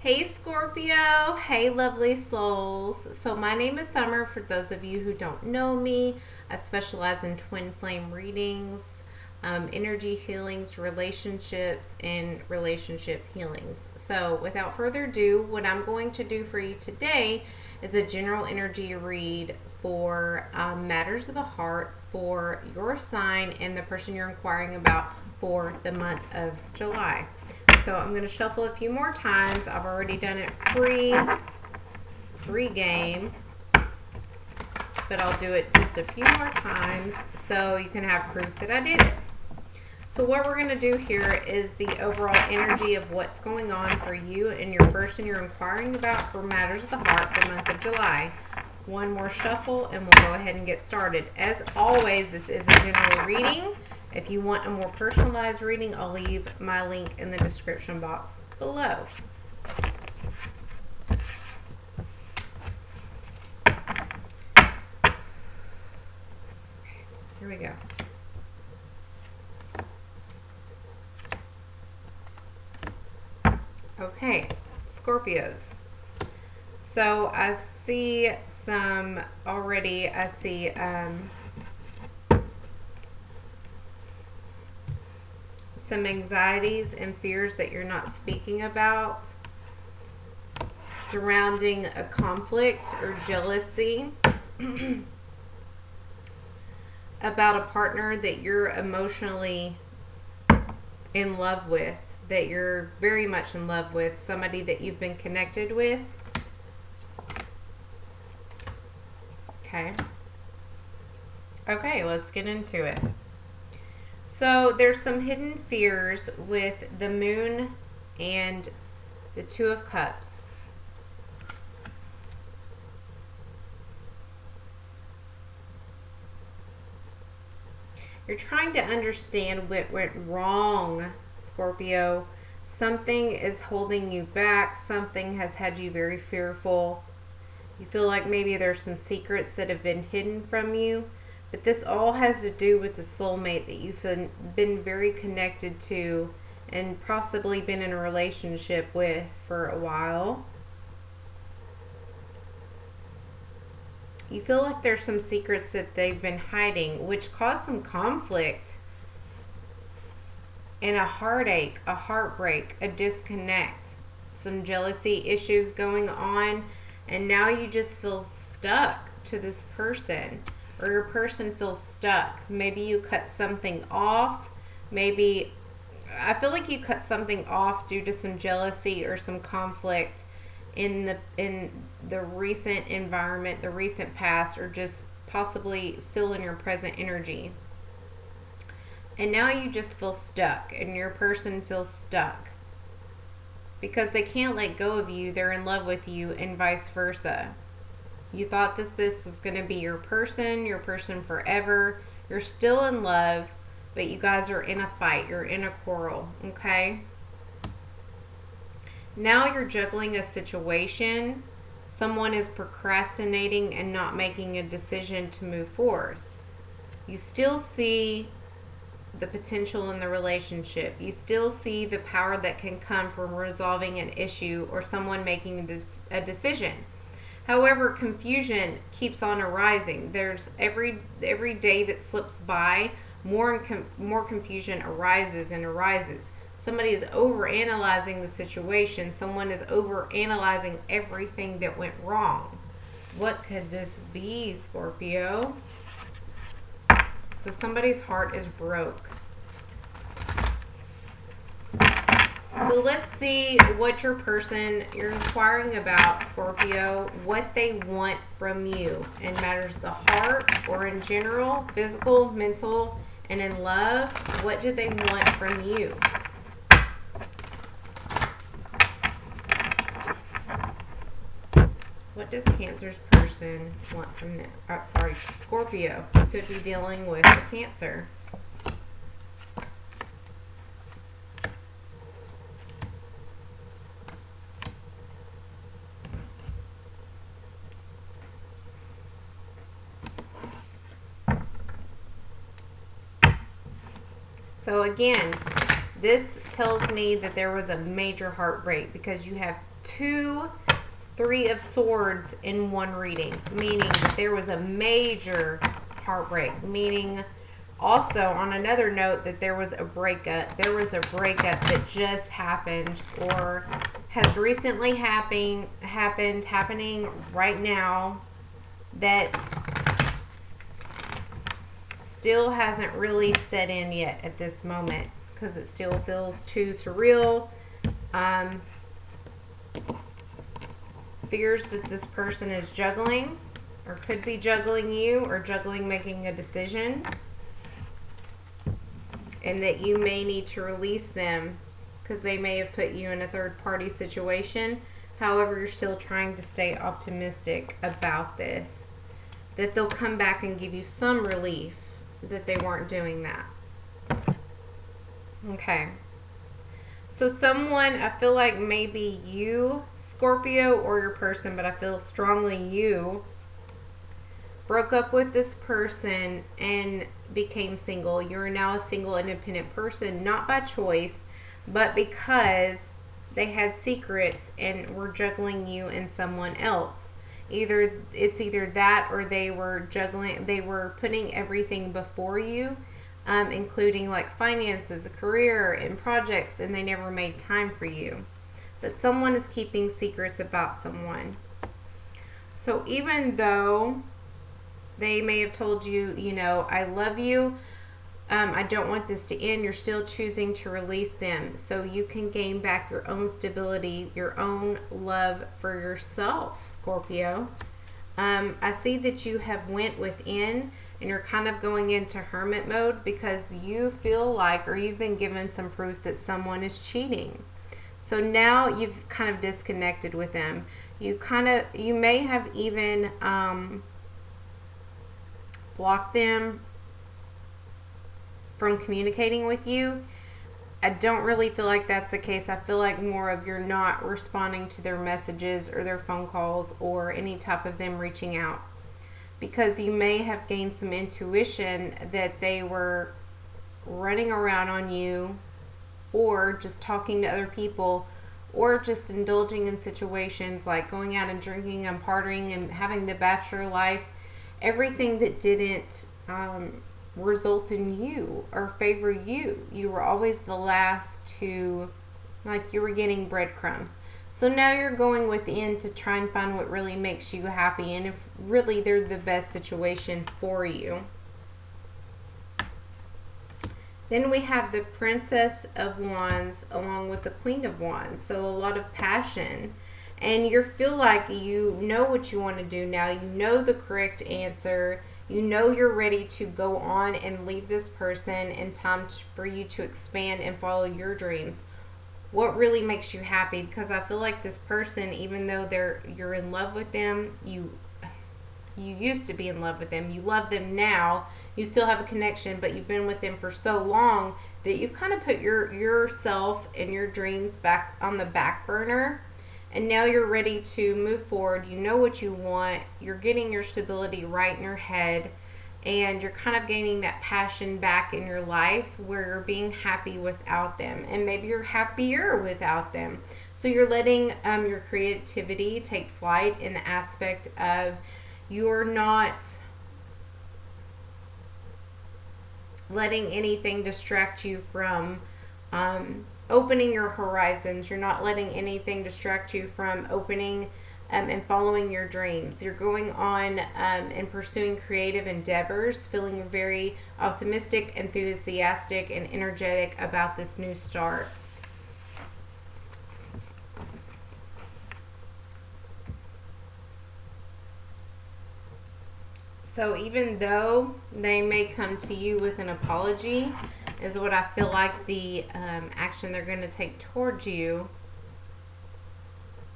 Hey Scorpio, hey lovely souls. So my name is Summer. For those of you who don't know me, I specialize in twin flame readings, energy healings, relationships, and relationship healings. So without further ado, what I'm going to do for you today is a general energy read for matters of the heart for your sign and the person you're inquiring about for the month of July. So I'm going to shuffle a few more times. I've already done it pre-game, but I'll do it just a few more times so you can have proof that I did it. So what we're going to do here is the overall energy of what's going on for you and your person you're inquiring about for matters of the heart for the month of July. One more shuffle and we'll go ahead and get started. As always, this is a general reading. If you want a more personalized reading, I'll leave my link in the description box below. Here we go. Okay, Scorpios. So I see some already, I see some anxieties and fears that you're not speaking about surrounding a conflict or jealousy about a partner that you're emotionally in love with, that you're very much in love with, somebody that you've been connected with. Okay, let's get into it. So there's some hidden fears with the Moon and the Two of Cups. You're trying to understand what went wrong, Scorpio. Something is holding you back. Something has had you very fearful. You feel like maybe there's some secrets that have been hidden from you. But this all has to do with the soulmate that you've been very connected to and possibly been in a relationship with for a while. You feel like there's some secrets that they've been hiding, which caused some conflict and a heartache, a heartbreak, a disconnect, some jealousy issues going on, and now you just feel stuck to this person. Or your person feels stuck. Maybe you cut something off. Maybe, I feel like you cut something off due to some jealousy or some conflict in the recent environment, the recent past, or just possibly still in your present energy. And now you just feel stuck, and your person feels stuck because they can't let go of you. They're in love with you, and vice versa. You thought that this was going to be your person forever. You're still in love, but you guys are in a fight. You're in a quarrel, okay? Now you're juggling a situation. Someone is procrastinating and not making a decision to move forward. You still see the potential in the relationship. You still see the power that can come from resolving an issue or someone making a decision. However, confusion keeps on arising. There's every day that slips by, more confusion arises and arises. Somebody is overanalyzing the situation. Someone is overanalyzing everything that went wrong. What could this be, Scorpio? So somebody's heart is broke. So let's see what your person you're inquiring about, Scorpio, what they want from you in matters of the heart or in general, physical, mental, and in love. What do they want from you? What does Cancer's person want from them? Scorpio could be dealing with a Cancer. So again, this tells me that there was a major heartbreak because you have two Three of Swords in one reading, meaning that there was a major heartbreak, meaning also on another note that there was a breakup. There was a breakup that just happened or has recently happening right now that still hasn't really set in yet at this moment because it still feels too surreal. Fears that this person is juggling or could be juggling you or juggling making a decision, and that you may need to release them because they may have put you in a third party situation. However, you're still trying to stay optimistic about this, that they'll come back and give you some relief that they weren't doing that. Okay. So someone, I feel like maybe you, Scorpio, or your person, but I feel strongly you, broke up with this person and became single. You're now a single, independent person, not by choice, but because they had secrets and were juggling you and someone else. It's either that or they were putting everything before you, including like finances, a career, and projects, and they never made time for you. But someone is keeping secrets about someone. So even though they may have told you, I love you, I don't want this to end, you're still choosing to release them so you can gain back your own stability, your own love for yourself, Scorpio. I see that you have went within and you're kind of going into hermit mode because you feel like, or you've been given some proof that someone is cheating. So now you've kind of disconnected with them. You may have even blocked them from communicating with you. I don't really feel like that's the case. I feel like more of you're not responding to their messages or their phone calls or any type of them reaching out. Because you may have gained some intuition that they were running around on you or just talking to other people or just indulging in situations like going out and drinking and partying and having the bachelor life. Everything that didn't result in you or favor you. You were always the last to, like you were getting breadcrumbs. So now you're going within to try and find what really makes you happy and if really they're the best situation for you. Then we have the Princess of Wands along with the Queen of Wands. So a lot of passion. And you feel like you know what you want to do now. You know the correct answer. You know you're ready to go on and leave this person and time for you to expand and follow your dreams. What really makes you happy? Because I feel like this person, even though you're in love with them, you used to be in love with them, you love them now, you still have a connection, but you've been with them for so long that you've kind of put yourself and your dreams back on the back burner. And now you're ready to move forward. You know what you want. You're getting your stability right in your head. And you're kind of gaining that passion back in your life where you're being happy without them. And maybe you're happier without them. So you're letting your creativity take flight in the aspect of you're not letting anything distract you from opening your horizons. You're not letting anything distract you from opening and following your dreams. You're going on and pursuing creative endeavors, feeling very optimistic, enthusiastic, and energetic about this new start. So even though they may come to you with an apology, is what I feel like the action they're going to take towards you,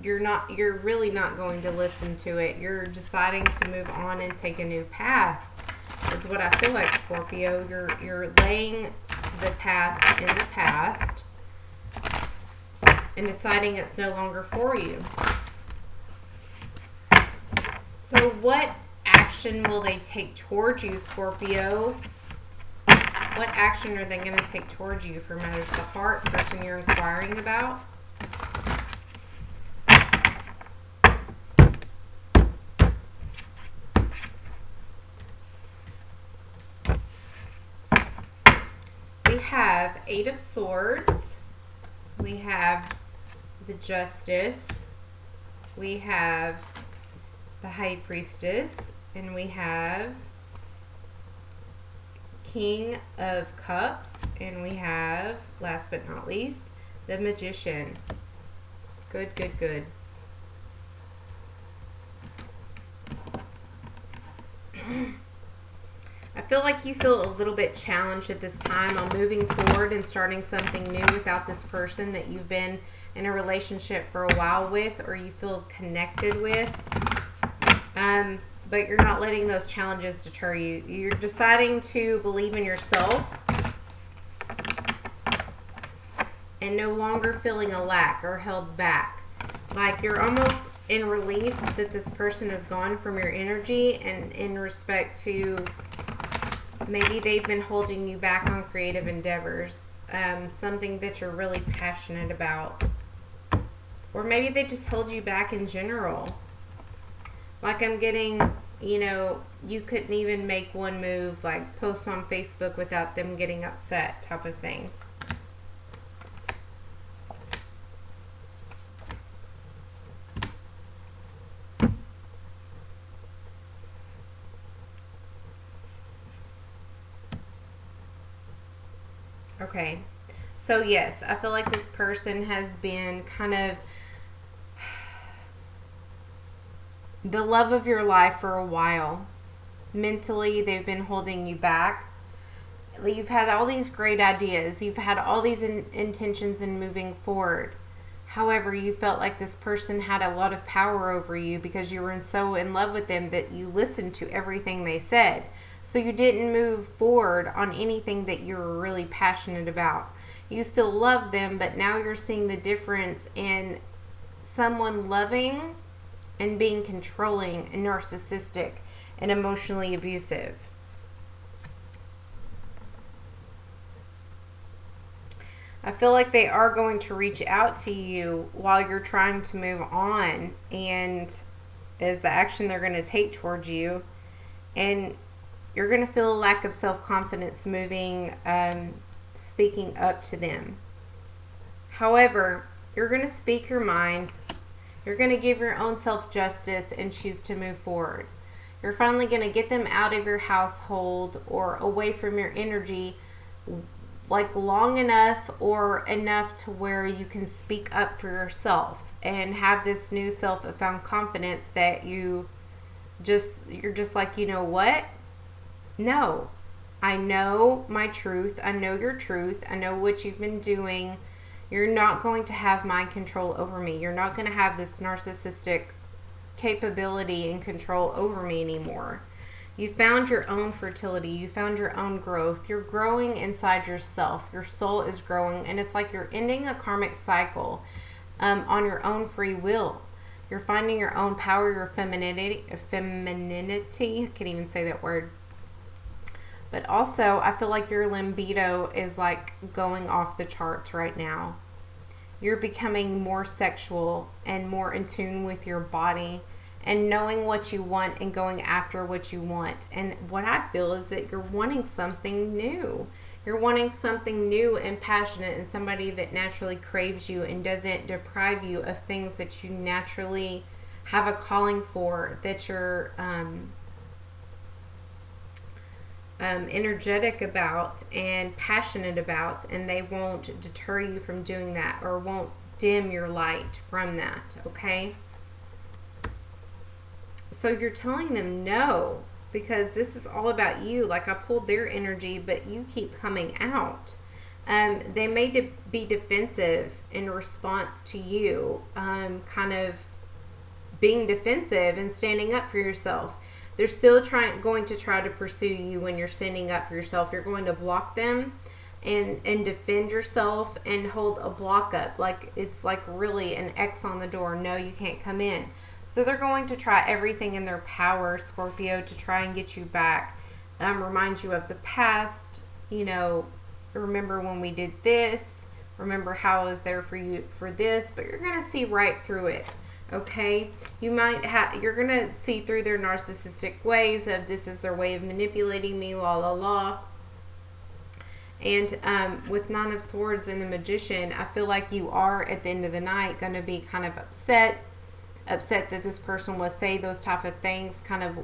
you're really not going to listen to it. You're deciding to move on and take a new path, is what I feel like, Scorpio. You're laying the past in the past and deciding it's no longer for you. So what action will they take towards you, Scorpio? What action are they going to take towards you for matters of the heart, person you're inquiring about? have 8 of Swords. We have the Justice. We have the High Priestess. And we have King of Cups. And we have, last but not least, the Magician. Good, good, good. I feel like you feel a little bit challenged at this time on moving forward and starting something new without this person that you've been in a relationship for a while with, or you feel connected with. But you're not letting those challenges deter you. You're deciding to believe in yourself and no longer feeling a lack or held back. Like you're almost in relief that this person is gone from your energy, and in respect to maybe they've been holding you back on creative endeavors, something that you're really passionate about. Or maybe they just hold you back in general. Like I'm getting, you know, you couldn't even make one move, like post on Facebook without them getting upset type of thing. Okay, so yes, I feel like this person has been kind of the love of your life for a while. Mentally, they've been holding you back. You've had all these great ideas. You've had all these intentions in moving forward. However, you felt like this person had a lot of power over you because you were so in love with them that you listened to everything they said. So you didn't move forward on anything that you were really passionate about. You still love them, but now you're seeing the difference in someone loving and being controlling and narcissistic and emotionally abusive. I feel like they are going to reach out to you while you're trying to move on, and is the action they're going to take towards you. And you're going to feel a lack of self-confidence moving, speaking up to them. However, you're going to speak your mind. You're going to give your own self justice and choose to move forward. You're finally going to get them out of your household or away from your energy, like long enough or enough to where you can speak up for yourself and have this new self-found confidence that you're just like, you know what? No, I know my truth. I know your truth. I know what you've been doing. You're not going to have mind control over me. You're not going to have this narcissistic capability and control over me anymore. You found your own fertility. You found your own growth. You're growing inside yourself. Your soul is growing, and it's like you're ending a karmic cycle on your own free will. You're finding your own power, your femininity. I can't even say that word. But also, I feel like your libido is like going off the charts right now. You're becoming more sexual and more in tune with your body and knowing what you want and going after what you want. And what I feel is that you're wanting something new. You're wanting something new and passionate, and somebody that naturally craves you and doesn't deprive you of things that you naturally have a calling for, that you're energetic about and passionate about, and they won't deter you from doing that or won't dim your light from that. Okay, so you're telling them no, because this is all about you. Like I pulled their energy, but you keep coming out. They may be defensive in response to you, kind of being defensive and standing up for yourself. They're still going to try to pursue you when you're standing up for yourself. You're going to block them and defend yourself and hold a block up. Like it's like really an X on the door. No, you can't come in. So they're going to try everything in their power, Scorpio, to try and get you back. Remind you of the past. You know, remember when we did this. Remember how I was there for you for this. But you're going to see right through it. Okay, you're going to see through their narcissistic ways of this is their way of manipulating me, la la la. And with Nine of Swords and the Magician, I feel like you are at the end of the night going to be kind of upset that this person will say those type of things, kind of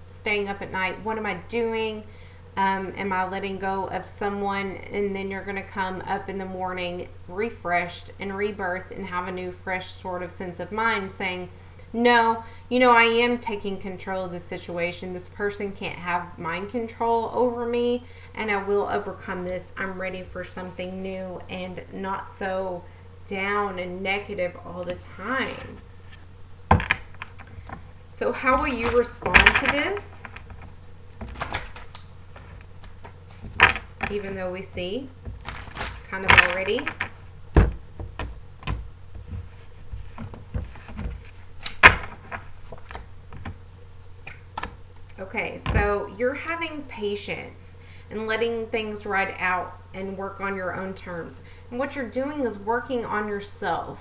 staying up at night. What am I doing? Am I letting go of someone? And then you're going to come up in the morning refreshed and rebirthed and have a new fresh sort of sense of mind saying, no, I am taking control of the situation. This person can't have mind control over me, and I will overcome this. I'm ready for something new and not so down and negative all the time. So how will you respond to this? Even though we see kind of already. Okay, so you're having patience and letting things ride out and work on your own terms. And what you're doing is working on yourself.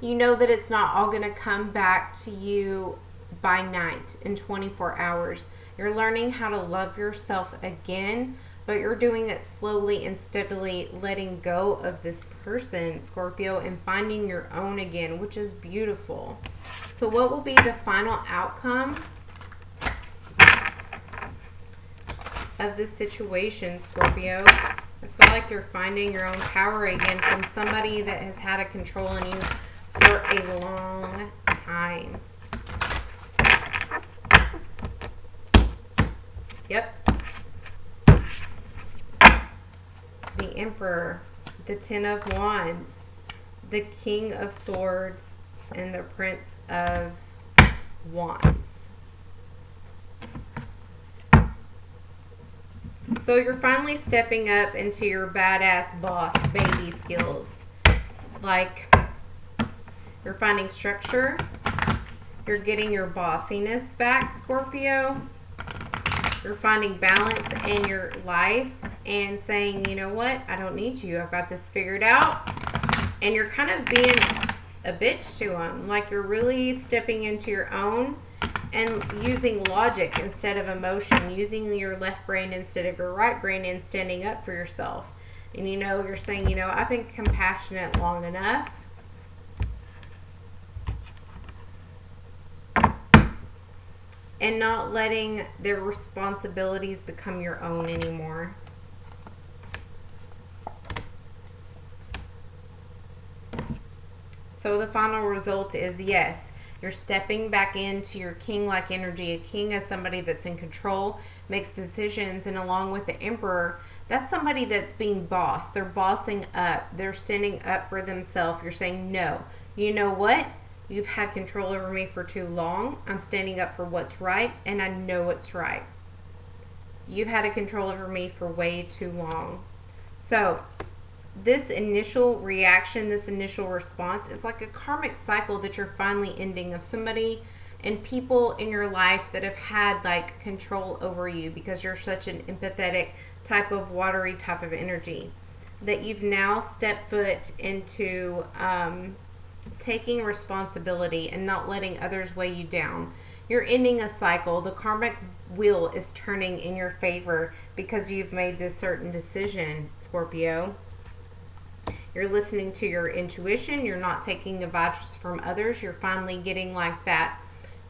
You know that it's not all going to come back to you by night in 24 hours. You're learning how to love yourself again, but you're doing it slowly and steadily, letting go of this person, Scorpio, and finding your own again, which is beautiful. So what will be the final outcome of this situation, Scorpio? I feel like you're finding your own power again from somebody that has had a control on you for a long time. Yep. The Emperor, the Ten of Wands, the King of Swords, and the Prince of Wands. So you're finally stepping up into your badass boss baby skills. Like, you're finding structure. You're getting your bossiness back, Scorpio. You're finding balance in your life and saying, you know what? I don't need you. I've got this figured out. And you're kind of being a bitch to them. Like, you're really stepping into your own and using logic instead of emotion, using your left brain instead of your right brain, and standing up for yourself. And you're saying, I've been compassionate long enough. And not letting their responsibilities become your own anymore. So the final result is yes. You're stepping back into your king-like energy. A king is somebody that's in control, makes decisions, and along with the Emperor, that's somebody that's being bossed. They're bossing up. They're standing up for themselves. You're saying, no, you know what? You've had control over me for too long. I'm standing up for what's right, and I know what's right. You've had a control over me for way too long. So this initial reaction, this initial response is like a karmic cycle that you're finally ending of somebody and people in your life that have had like control over you because you're such an empathetic type of watery type of energy, that you've now stepped foot into taking responsibility and not letting others weigh you down. You're ending a cycle. The karmic wheel is turning in your favor because you've made this certain decision, Scorpio. You're listening to your intuition. You're not taking advice from others. You're finally getting like that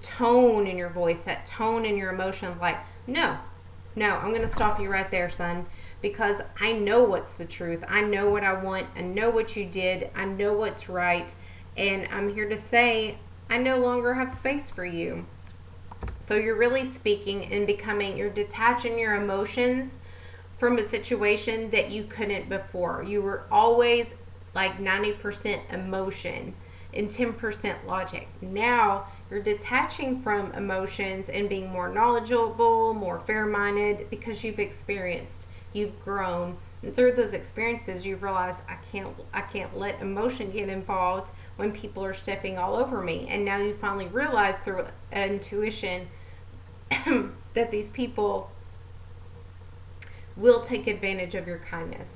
tone in your voice, that tone in your emotions, like, no, I'm going to stop you right there, son, because I know what's the truth. I know what I want. I know what you did. I know what's right. And I'm here to say I no longer have space for you. So you're really speaking and you're detaching your emotions from a situation that you couldn't before. You were always like 90% emotion and 10% logic. Now you're detaching from emotions and being more knowledgeable, more fair-minded, because you've experienced, you've grown, and through those experiences you've realized I can't let emotion get involved when people are stepping all over me. And now you finally realize through intuition that these people will take advantage of your kindness.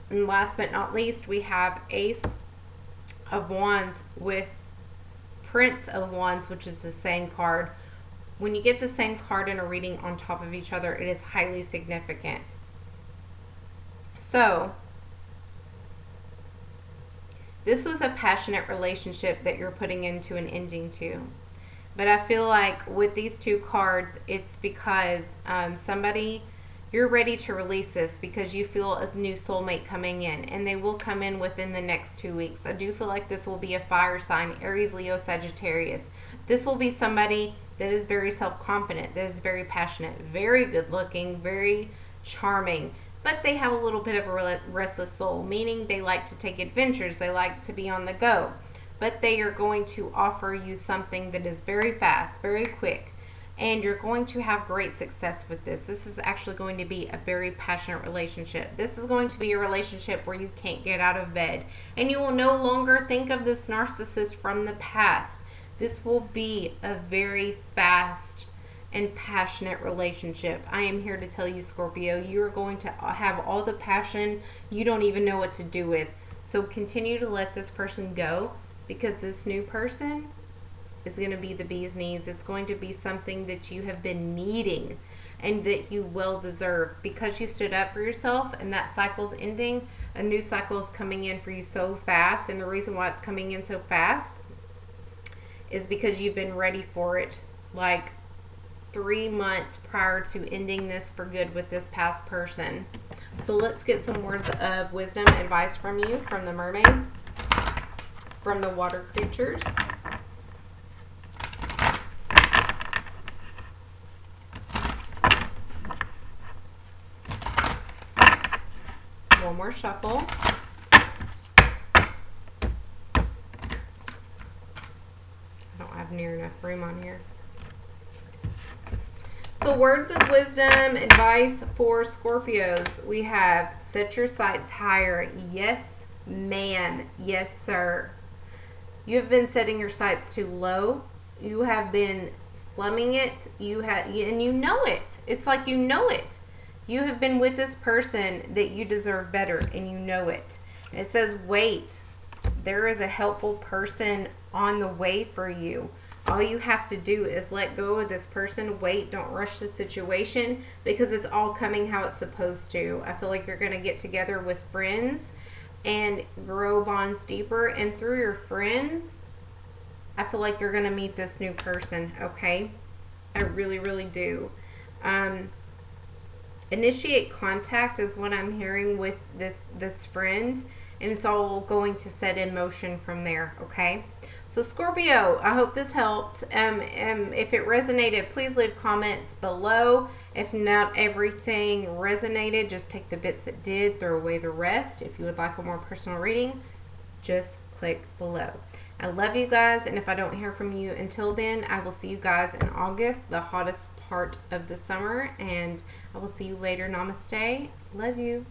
And last but not least, we have Ace of Wands with Prince of Wands, which is the same card, When you get the same card in a reading on top of each other, it is highly significant. So, this was a passionate relationship that you're putting into an ending to. But I feel like with these two cards, it's because somebody, you're ready to release this because you feel a new soulmate coming in. And they will come in within the next 2 weeks. I do feel like this will be a fire sign, Aries, Leo, Sagittarius. This will be somebody that is very self-confident, that is very passionate, very good looking, very charming. But they have a little bit of a restless soul, meaning they like to take adventures, they like to be on the go. But they are going to offer you something that is very fast, very quick, and you're going to have great success with this. This is actually going to be a very passionate relationship. This is going to be a relationship where you can't get out of bed, and you will no longer think of this narcissist from the past. This will be a very fast and passionate relationship. I am here to tell you, Scorpio, you are going to have all the passion you don't even know what to do with. So continue to let this person go, because this new person is going to be the bee's knees. It's going to be something that you have been needing and that you well deserve, because you stood up for yourself and that cycle's ending. A new cycle is coming in for you so fast, and the reason why it's coming in so fast is because you've been ready for it like 3 months prior to ending this for good with this past person. So let's get some words of wisdom, advice from you, from the mermaids, from the water creatures. One more shuffle. I don't have near enough room on here. So words of wisdom, advice for Scorpios. We have set your sights higher. Yes, ma'am. Yes, sir. You have been setting your sights too low. You have been slumming it. And you know it. It's like you know it. You have been with this person that you deserve better, and you know it. And it says, wait. There is a helpful person on the way for you. All you have to do is let go of this person. Wait, don't rush the situation, because it's all coming how it's supposed to. I feel like you're going to get together with friends and grow bonds deeper. And through your friends, I feel like you're going to meet this new person, okay? I really, really do. Initiate contact is what I'm hearing with this friend. And it's all going to set in motion from there, okay? So Scorpio, I hope this helped. If it resonated, please leave comments below. If not everything resonated, just take the bits that did, throw away the rest. If you would like a more personal reading, just click below. I love you guys, and if I don't hear from you until then, I will see you guys in August, the hottest part of the summer, and I will see you later. Namaste. Love you.